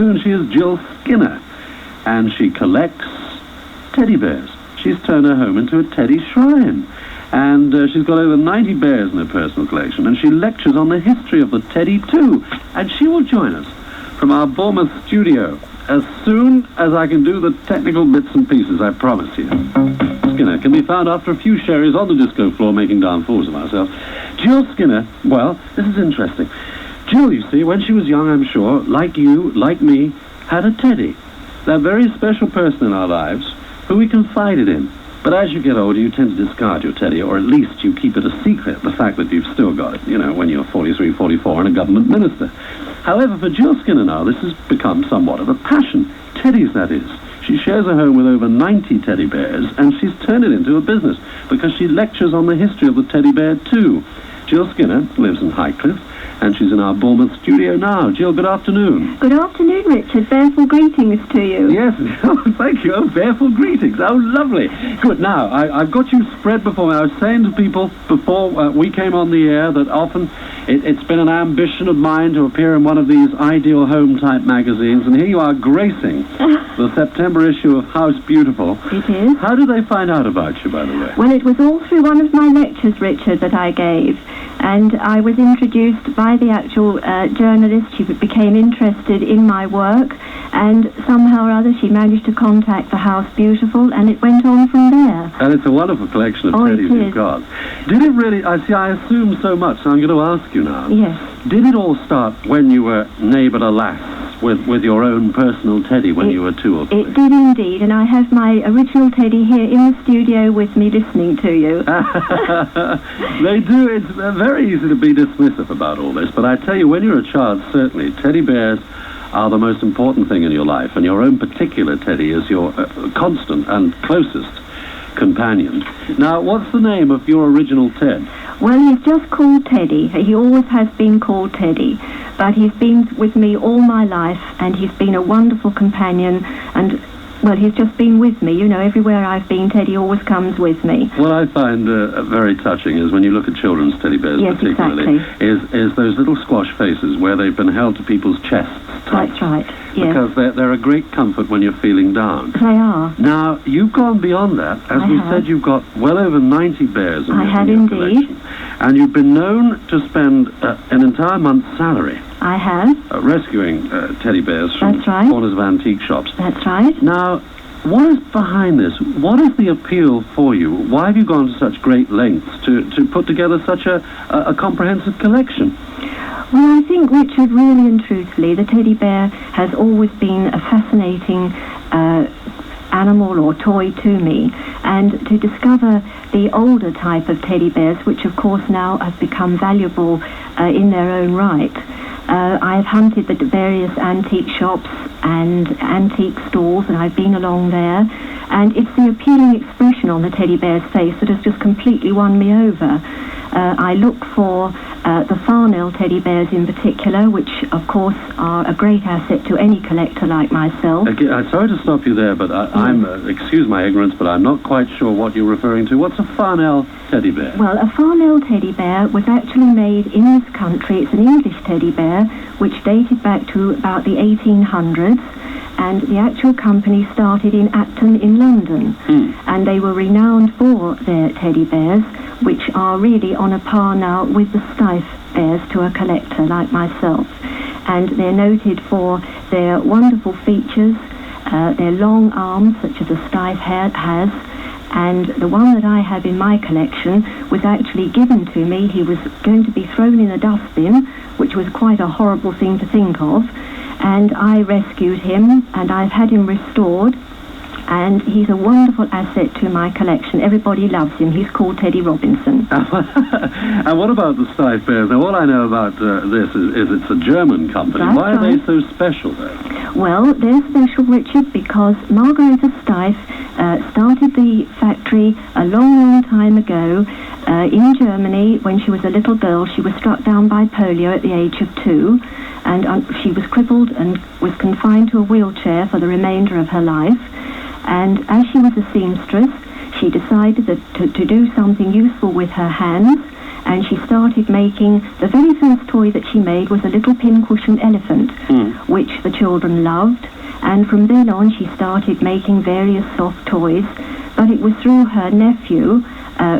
soon she is Jill Skinner, and she collects teddy bears. She's turned her home into a teddy shrine. And she's got over 90 bears in her personal collection, and she lectures on the history of the teddy too. And she will join us from our Bournemouth studio as soon as I can do the technical bits and pieces, I promise you. Skinner can be found after a few sherries on the disco floor making darn fools of ourselves. Jill Skinner, well, this is interesting. Jill, you see, when she was young, I'm sure, like you, like me, had a teddy. That very special person in our lives who we confided in. But as you get older, you tend to discard your teddy, or at least you keep it a secret, the fact that you've still got it, when you're 43, 44 and a government minister. However, for Jill Skinner now, this has become somewhat of a passion. Teddies, that is. She shares a home with over 90 teddy bears, and she's turned it into a business, because she lectures on the history of the teddy bear too. Jill Skinner lives in Highcliffe, and she's in our Bournemouth studio now. Jill, good afternoon. Good afternoon, Richard. Bearful greetings to you. Yes, thank you. Bearful greetings. Oh, lovely. Good. Now, I've got you spread before me. I was saying to people before we came on the air that often it's been an ambition of mine to appear in one of these ideal home-type magazines, and here you are gracing the September issue of House Beautiful. It is. How did they find out about you, by the way? Well, it was all through one of my lectures, Richard, that I gave. And I was introduced by the actual journalist. She became interested in my work, and somehow or other she managed to contact the House Beautiful, and it went on from there. And it's a wonderful collection of teddies you've got. Did it really, I assume so much, so I'm going to ask you now. Yes. Did it all start when you were neighbour to lass with your own personal teddy when you were 2 or 3? It did indeed, and I have my original teddy here in the studio with me listening to you. They do. It's very easy to be dismissive about all this, but I tell you, when you're a child, certainly, teddy bears are the most important thing in your life, and your own particular teddy is your constant and closest companion. Now, what's the name of your original Ted? Well, he's just called Teddy. He always has been called Teddy. But he's been with me all my life, and he's been a wonderful companion, and, well, he's just been with me. Everywhere I've been, Teddy always comes with me. What I find very touching is when you look at children's teddy bears, yes, particularly, exactly. is those little squash faces where they've been held to people's chests tight. That's right, yes. Because they're a great comfort when you're feeling down. They are. Now, you've gone beyond that. As we said, you've got well over 90 bears in your collection. And you've been known to spend an entire month's salary. I have. Rescuing teddy bears from corners of antique shops. That's right. Now, what is behind this? What is the appeal for you? Why have you gone to such great lengths to put together such a comprehensive collection? Well, I think, Richard, really and truthfully, the teddy bear has always been a fascinating animal or toy to me, and to discover the older type of teddy bears, which of course now have become valuable in their own right. I've hunted the various antique shops and antique stores, and I've been along there, and it's the appealing expression on the teddy bear's face that has just completely won me over. I look for the Farnell teddy bears in particular, which of course are a great asset to any collector like myself. I'm sorry to stop you there, but I'm, excuse my ignorance, but I'm not quite sure what you're referring to. What's a Farnell teddy bear? Well, a Farnell teddy bear was actually made in this country. It's an English teddy bear, which dated back to about the 1800s. And the actual company started in Acton in London. And they were renowned for their teddy bears, which are really on a par now with the Steiff bears to a collector like myself. And they're noted for their wonderful features, their long arms, such as a Steiff has. And the one that I have in my collection was actually given to me. He was going to be thrown in a dustbin, which was quite a horrible thing to think of. And I rescued him, and I've had him restored, and he's a wonderful asset to my collection. Everybody loves him. He's called Teddy Robinson. And what about the Steiff bears? Now, all I know about this is it's a German company. That's Why are right. they so special, then? Well, they're special, Richard, because Margareta Steiff started the factory a long, long time ago in Germany. When she was a little girl, she was struck down by polio at the age of 2. And she was crippled and was confined to a wheelchair for the remainder of her life. And as she was a seamstress, she decided that to do something useful with her hands, and she started making, the very first toy that she made was a little pincushion elephant, which the children loved, and from then on she started making various soft toys, but it was through her nephew,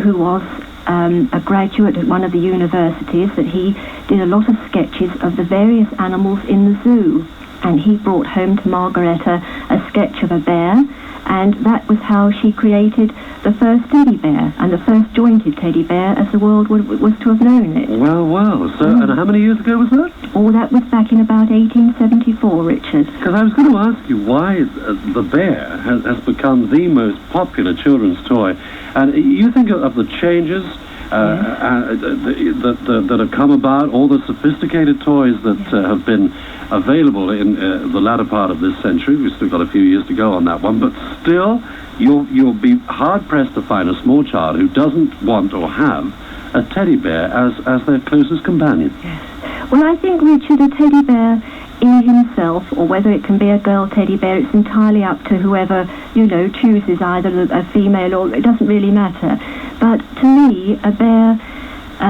who was a graduate at one of the universities, that he did a lot of sketches of the various animals in the zoo. And he brought home to Margaretta a sketch of a bear, and that was how she created the first teddy bear, and the first jointed teddy bear as the world was to have known it. Well. So, and how many years ago was that? Oh, that was back in about 1874, Richard. Because I was going to ask you why the bear has become the most popular children's toy. And you think of the changes that have come about, all the sophisticated toys that have been available in the latter part of this century. We've still got a few years to go on that one, but still, you'll be hard-pressed to find a small child who doesn't want or have a teddy bear as their closest companion. Yes. Well, I think, Richard, a teddy bear in himself, or whether it can be a girl teddy bear, it's entirely up to whoever, chooses either a female, or it doesn't really matter. But to me, a bear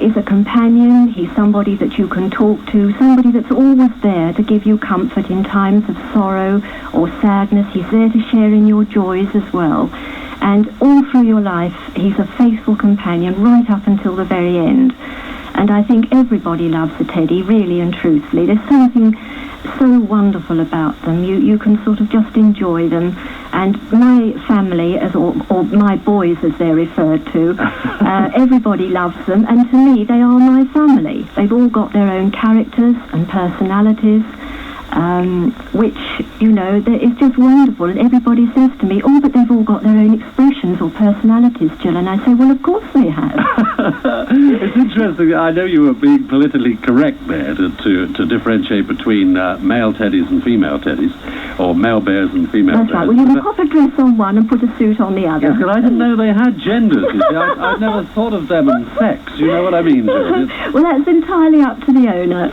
is a companion. He's somebody that you can talk to, somebody that's always there to give you comfort in times of sorrow or sadness. He's there to share in your joys as well. And all through your life, he's a faithful companion right up until the very end. And I think everybody loves a teddy, really and truthfully. There's something so wonderful about them. You can sort of just enjoy them. And my family, or my boys as they're referred to, everybody loves them. And to me, they are my family. They've all got their own characters and personalities, which, it's just wonderful. And everybody says to me, oh, but they've all got their own expressions or personalities, Jill. And I say, well, of course they have. It's interesting. I know you were being politically correct there to differentiate between male teddies and female teddies, or male bears and female bears. That's right. Well, you can pop a dress on one and put a suit on the other. Yes, because I didn't know they had genders. You see, I'd never thought of them in sex. You know what I mean, Jill? Well, that's entirely up to the owner.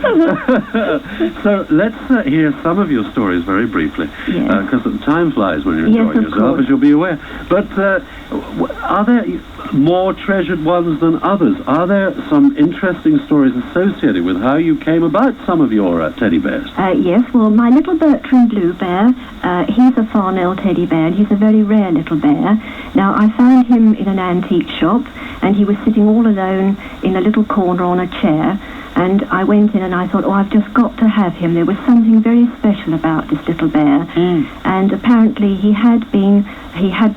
So let's hear some of your stories very briefly, because time flies when you're enjoying yourself, course. as you'll be aware. But are there more treasured ones than others? Are there some interesting stories associated with how you came about some of your teddy bears? Yes, well, my little Bertrand Blue Bear, he's a Farnell teddy bear, and he's a very rare little bear. Now, I found him in an antique shop, and he was sitting all alone in a little corner on a chair. And I went in and I thought, I've just got to have him. There was something very special about this little bear. And apparently he had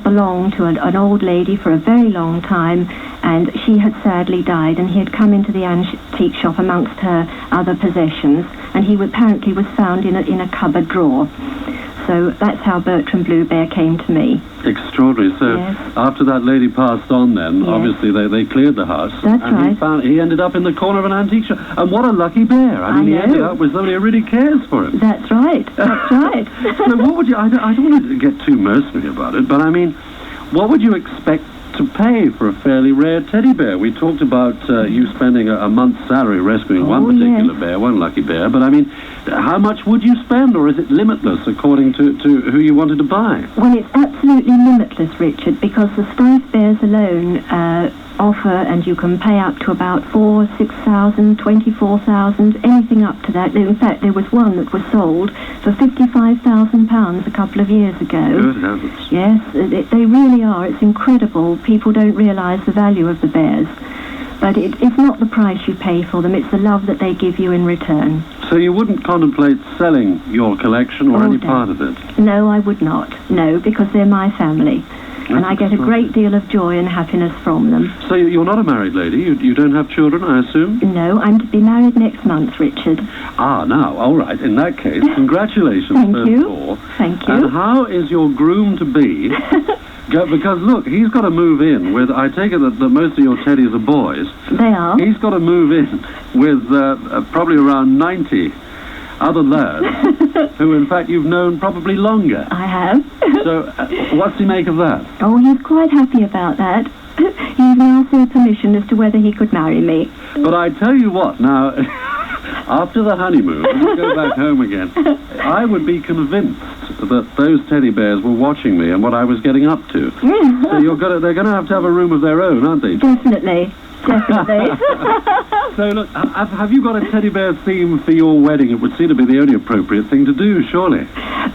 belonged to an old lady for a very long time, and she had sadly died, and he had come into the antique shop amongst her other possessions, and he apparently was found in a cupboard drawer. So that's how Bertrand Blue Bear came to me. Extraordinary. So after that lady passed on then, obviously they cleared the house. That's right. He ended up in the corner of an antique shop. And what a lucky bear. I mean, he ended up with somebody who really cares for him. That's right. That's right. So what would you, I don't want to get too mercenary about it, but I mean, what would you expect to pay for a fairly rare teddy bear? We talked about you spending a month's salary rescuing one particular bear, one lucky bear, but I mean, how much would you spend, or is it limitless according to who you wanted to buy? Well, it's absolutely limitless, Richard, because the Steiff bears alone offer, and you can pay up to about 4,000, 6,000, 24,000, anything up to that. In fact, there was one that was sold for £55,000 a couple of years ago. Good heavens. Yes, they really are. It's incredible. People don't realise the value of the bears. But it's not the price you pay for them, it's the love that they give you in return. So you wouldn't contemplate selling your collection or any part of it? No, I would not. No, because they're my family. And I get a great deal of joy and happiness from them. So you're not a married lady? You don't have children, I assume? No, I'm to be married next month, Richard. Now, all right. In that case, congratulations. Thank you. Thank you. And how is your groom-to-be... Because, look, he's got to move in with... I take it that most of your teddies are boys. They are. He's got to move in with probably around 90 other lads who, in fact, you've known probably longer. I have. So, what's he make of that? Oh, he's quite happy about that. He's now sought permission as to whether he could marry me. But I tell you what, now, after the honeymoon, when we go back home again, I would be convinced that those teddy bears were watching me and what I was getting up to. So they're going to have a room of their own, aren't they? Definitely. definitely. So look, have you got a teddy bear theme for your wedding? It would seem to be the only appropriate thing to do, surely.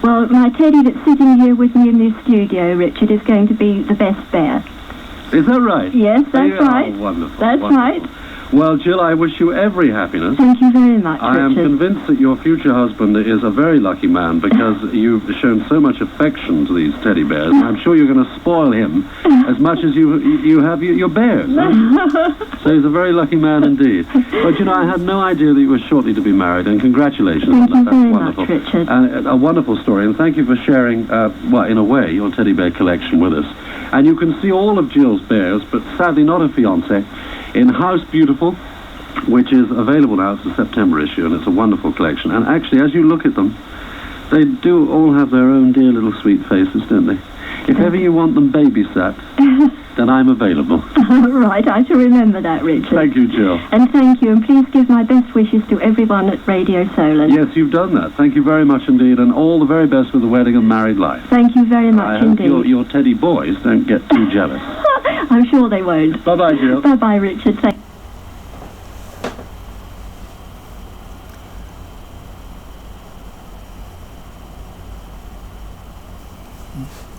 Well, my teddy that's sitting here with me in this studio, Richard, is going to be the best bear. Is that right? Yes, that's right. Oh, wonderful. That's wonderful. right. Well, Jill, I wish you every happiness. Thank you very much, I am Richard. convinced that your future husband is a very lucky man because you've shown so much affection to these teddy bears. I'm sure you're going to spoil him as much as you have your bears. So he's a very lucky man indeed. But, you know, I had no idea that you were shortly to be married, and congratulations Thank on you that. very That's wonderful. much, Richard. And a wonderful story, and thank you for sharing, well, in a way, your teddy bear collection with us. And you can see all of Jill's bears, but sadly not her fiancé, in House Beautiful, which is available now. It's the September issue, and it's a wonderful collection. And actually, as you look at them, they do all have their own dear little sweet faces, don't they? If ever you want them babysat, then I'm available. Right, I shall remember that, Richard. Thank you, Jill. And thank you, and please give my best wishes to everyone at Radio Solent. Yes, you've done that. Thank you very much indeed, and all the very best with the wedding and married life. Thank you very much I hope indeed. your teddy boys don't get too jealous. I'm sure they won't. Bye-bye, Jill. Bye-bye, Richard. Thank Mm.